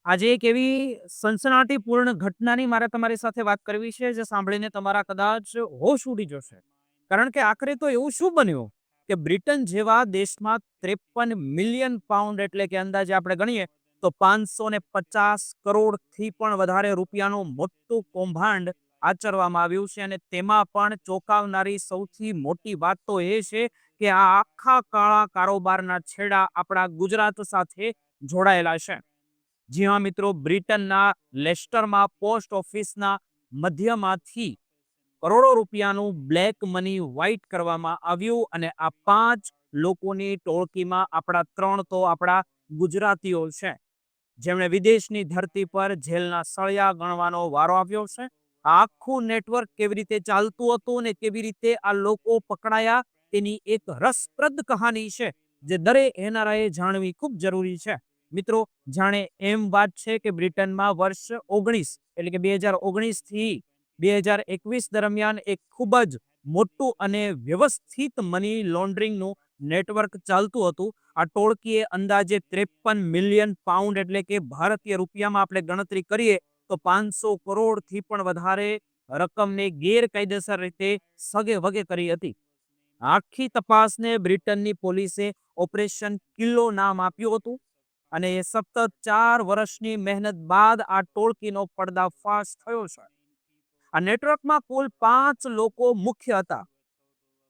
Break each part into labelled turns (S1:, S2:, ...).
S1: આજે એક એવી સનસનાટીપૂર્ણ ઘટનાની મારે તમારી સાથે વાત કરવી છે, જે સાંભળીને તમારા કદાચ હોશ ઉડી જશે. કારણ કે આખરે તો એવું શું બન્યું કે બ્રિટન જેવા દેશમાં 53 મિલિયન પાઉન્ડ એટલે કે અંદાજે આપણે ગણીએ તો 550 કરોડથી પણ વધારે રૂપિયાનું મોટું કૌભાંડ આચરવામાં આવ્યું છે. અને તેમાં પણ ચોંકાવનારી સૌથી મોટી વાત તો એ છે કે આ આખા કાળા કારોબારના છેડા આપણા ગુજરાત સાથે જોડાયેલા છે. જી હા મિત્રો, બ્રિટનના લેસ્ટરમાં પોસ્ટ ઓફિસના મધ્યમાંથી કરોડો રૂપિયાનું બ્લેક મની વ્હાઇટ કરવામાં આવ્યું. અને આ 5 લોકોની ટોળકીમાં આપણા 3 તો આપણા ગુજરાતીઓ છે, જેમણે વિદેશની ધરતી પર જેલના સળિયા ગણવાનો વારો આવ્યો છે. આ આખું નેટવર્ક કેવી રીતે ચાલતું હતું અને કેવી રીતે આ લોકો પકડાયા તેની એક રસપ્રદ કહાની છે, જે દરેક એનઆરઆઈએ જાણવી ખૂબ જરૂરી છે. મિત્રો, જાણે એમ વાત છે કે બ્રિટનમાં વર્ષ 19 એટલે કે 2019 થી 2021 દરમિયાન એક ખૂબ જ મોટું અને વ્યવસ્થિત મની લોન્ડરિંગનું નેટવર્ક ચાલતું હતું. આ ટોળકીએ અંદાજે 53 મિલિયન પાઉન્ડ એટલે કે ભારતીય રૂપિયામાં આપણે ગણતરી કરીએ તો 500 કરોડથી પણ વધારે રકમને ગેરકાયદેસર રીતે સગે વગે કરી હતી. આખી તપાસને બ્રિટનની પોલીસે ઓપરેશન કિલ્લો નામ આપ્યું હતું. અને એ સતત 4 વર્ષની મહેનત બાદ આ ટોળકીનો પર્દાફાશ થયો છે. આ નેટવર્કમાં કુલ 5 લોકો મુખ્ય હતા,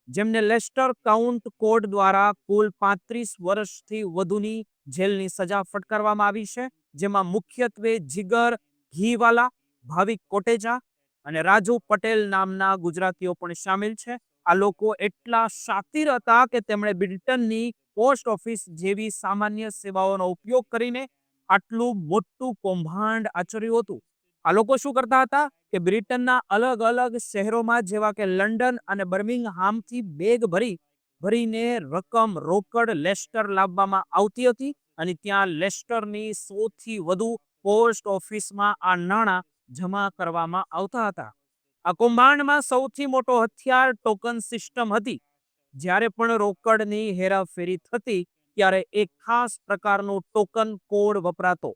S1: જેમને લેસ્ટર કાઉન્ટ કોડ દ્વારા કુલ 35 વર્ષથી વધુની જેલની સજા ફટકારવામાં આવી છે. જેમાં મુખ્યત્વે જીગર ઘીવાલા, ભાવિક કોટેચા અને રાજુ પટેલ નામના ગુજરાતીઓ પણ સામેલ છે. આ લોકો એટલા શાતિર હતા કે તેમણે બ્રિટનની પોસ્ટ ઓફિસ જેવી સામાન્ય સેવાઓનો ઉપયોગ કરીને આટલું મોટું કૌભાંડ આચર્યું હતું. આ લોકો શું કરતા હતા કે બ્રિટનના અલગ અલગ શહેરોમાં જેવા કે લંડન અને બર્મિંગહામથી બેગ ભરીને રકમ રોકડ લેસ્ટર લાવવામાં આવતી હતી. અને ત્યાં લેસ્ટરની 100 થી વધુ પોસ્ટ ઓફિસમાં આ નાણાં જમા કરવામાં આવતા હતા. આ કૌભાંડમાં સૌથી મોટો હથિયાર ટોકન સિસ્ટમ હતી. જ્યારે પણ રોકડની હેરાફેરી થતી ત્યારે એક ખાસ પ્રકારનો ટોકન કોડ વપરાતો,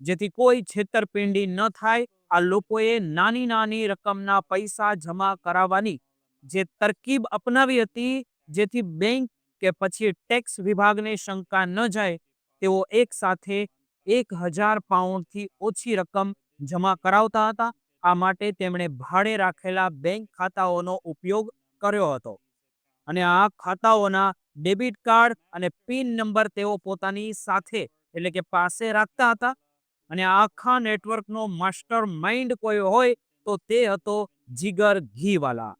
S1: જેથી કોઈ છેતરપિંડી ન થાય. આ લોકોએ નાની નાની રકમના પૈસા જમા કરાવવાની જે તરકીબ અપનાવી હતી, જેથી બેંક કે પછી ટેક્સ વિભાગને શંકા ન જાય, તેઓ એક સાથે 1000 પાઉન્ડથી ઓછી રકમ જમા કરાવતા હતા. આ માટે તેમણે ભાડે રાખેલા બેંક ખાતાઓનો ઉપયોગ કર્યો હતો. અને આ ખાતાઓના ડેબિટ કાર્ડ અને પિન નંબર તેઓ પોતાની સાથે એટલે કે પાસે રાખતા હતા. અને આ આખા નેટવર્કનો માસ્ટર માઇન્ડ કોઈ હોય તો તે હતો જીગર ઘીવાલા,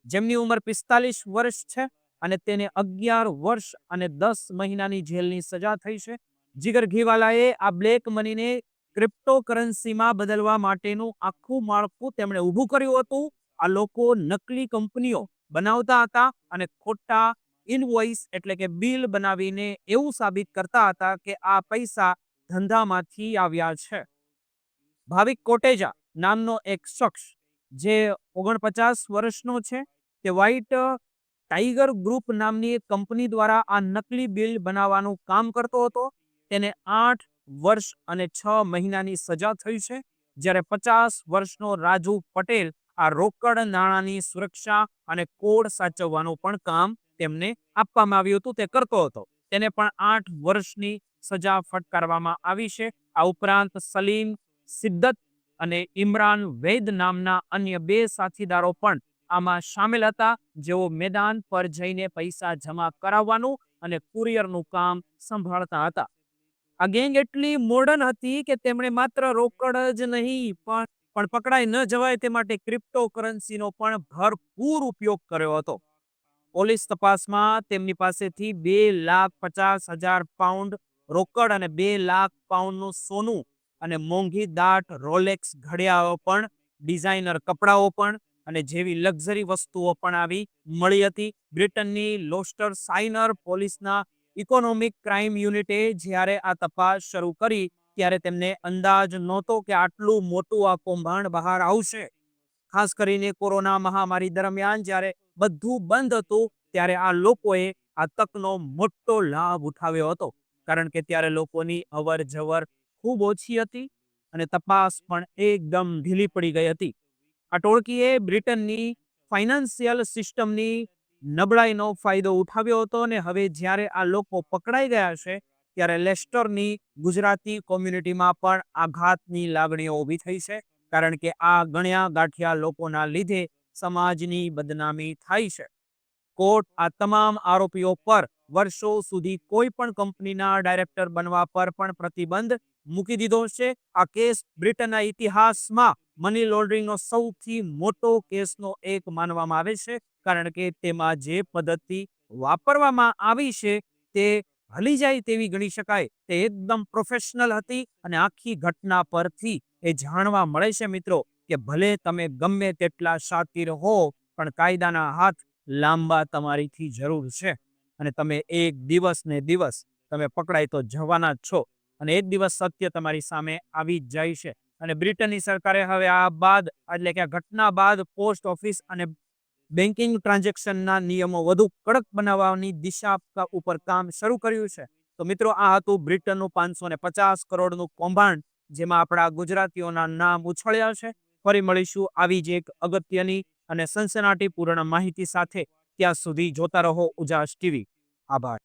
S1: જેમની ઉંમર 45 વર્ષ છે અને તેને 11 વર્ષ અને 10 મહિનાની જેલની સજા થઈ છે. જીગર ઘીવાલાએ આ બ્લેક મનીને ક્રિપ્ટોકરન્સીમાં બદલવા માટેનું આખું માળખું તેમણે ઊભું કર્યું હતું. આ લોકો નકલી કંપનીઓ બનાવતા હતા અને ખોટા ઇનવોઇસ એટલે કે બિલ બનાવીને એવું સાબિત કરતા હતા કે આ પૈસા ધંધામાંથી આવ્યા છે. ભાવિક કોટેજા નામનો એક શખ્સ, જે 49 વર્ષનો છે, તે વ્હાઇટ ટાઈગર ગ્રુપ નામની એક કંપની દ્વારા આ નકલી બિલ બનાવવાનું કામ કરતો હતો. તેને 8 વર્ષ અને 6 મહિનાની સજા થઈ છે. જ્યારે 50 વર્ષનો રાજુ પટેલ આ રોકડ નાણાંની સુરક્ષા અને કોડ સાચવવાનું પણ કામ તેમને આપવામાં આવ્યું હતું, તે કરતો હતો. તેને પણ 8 વર્ષની સજા ફટકારવામાં આવી છે. આ ઉપરાંત સલીમ સિદ્દત અને ઇમરાન વૈદ નામના અન્ય 2 સાથીદારો પણ આમાં સામેલ હતા, જેઓ મેદાન પર જઈને પૈસા જમા કરાવવાનું અને કુરિયરનું કામ સંભાળતા હતા. આ ગેંગ એટલી મોડર્ન હતી કે તેમણે માત્ર રોકડ જ નહીં પણ પકડાઈ ન જવાય તે માટે ક્રિપ્ટોકરન્સીનો પણ ભરપૂર ઉપયોગ કર્યો હતો. પોલીસ તપાસમાં તેમની પાસેથી 2,50,000 પાઉન્ડ રોકડ અને 2 લાખ પાઉન્ડનું સોનું અને મોંઘી દાટ રોલેક્સ ઘડિયાળો પણ, ડિઝાઇનર કપડાઓ પણ અને જેવી લક્ઝરી વસ્તુઓ પણ આવી મળી હતી. બ્રિટનની લોસ્ટર સાઇનર પોલીસના ઇકોનોમિક ક્રાઇમ યુનિટે જ્યારે આ તપાસ શરૂ કરી ત્યારે તેમને અંદાજ નહોતો કે આટલું મોટું આ કૌભાંડ બહાર આવશે. ખાસ કરીને કોરોના મહામારી દરમિયાન જ્યારે બધું બંધ હતું, ત્યારે આ લોકોએ આ તકનો મોટો લાભ ઉઠાવ્યો હતો. કારણ કે ત્યારે લોકોની અવર જવર ખૂબ ઓછી હતી અને તપાસ પણ એકદમ ઢીલી પડી ગઈ હતી. આ ટોળકીએ બ્રિટનની ફાઇનાન્સિયલ સિસ્ટમની નબળાઈનો ફાયદો ઉઠાવ્યો હતો અને હવે જ્યારે આ લોકો પકડાઈ ગયા છે ત્યારે લેસ્ટરની ગુજરાતી કોમ્યુનિટીમાં પણ આઘાતની લાગણીઓ ઊભી થઈ છે. કારણ કે આ ગણ્યા ગાંઠિયા લોકોના લીધે સમાજની બદનામી થાય છે. કોર્ટ આ તમામ આરોપીઓ પર વર્ષો સુધી કોઈ પણ કંપનીના ડાયરેક્ટર બનવા પર પણ પ્રતિબંધ મૂકી દીધો છે. આ કેસ બ્રિટનના ઇતિહાસમાં મની લોન્ડરિંગનો સૌથી મોટો કેસનો એક માનવામાં આવે છે. કારણ કે તેમાં જે પદ્ધતિ વાપરવામાં આવી છે તે હલી જાય તેવી ગણી શકાય. તે એકદમ પ્રોફેશનલ હતી અને આખી ઘટના પરથી એ જાણવા મળે છે મિત્રો કે ભલે તમે ગમે તેટલા શાતિર હો પણ કાયદાના હાથ લાંબા તમારીથી જરૂર છે. અને તમે એક દિવસ ને દિવસ તમે પકડાઈ તો જવાના જ છો અને એક દિવસ સત્ય તમારી સામે આવી જ જાય છે. અને બ્રિટનની સરકારે હવે આ બાદ એટલે કે આ ઘટના બાદ પોસ્ટ ઓફિસ અને બેન્કિંગ ટ્રાન્ઝેક્શનના નિયમો વધુ કડક બનાવવાની દિશા ઉપર કામ શરૂ કર્યું છે. તો મિત્રો આ હતું બ્રિટનનું 550 કરોડનું કૌભાંડ જેમાં આપણા ગુજરાતીઓના નામ ઉછળ્યા છે. ફરી મળીશું આવી જ એક અગત્યની અને સનસનાટીપૂર્ણ માહિતી સાથે. ત્યાં સુધી જોતા રહો ઉજાસ ટીવી. આભાર.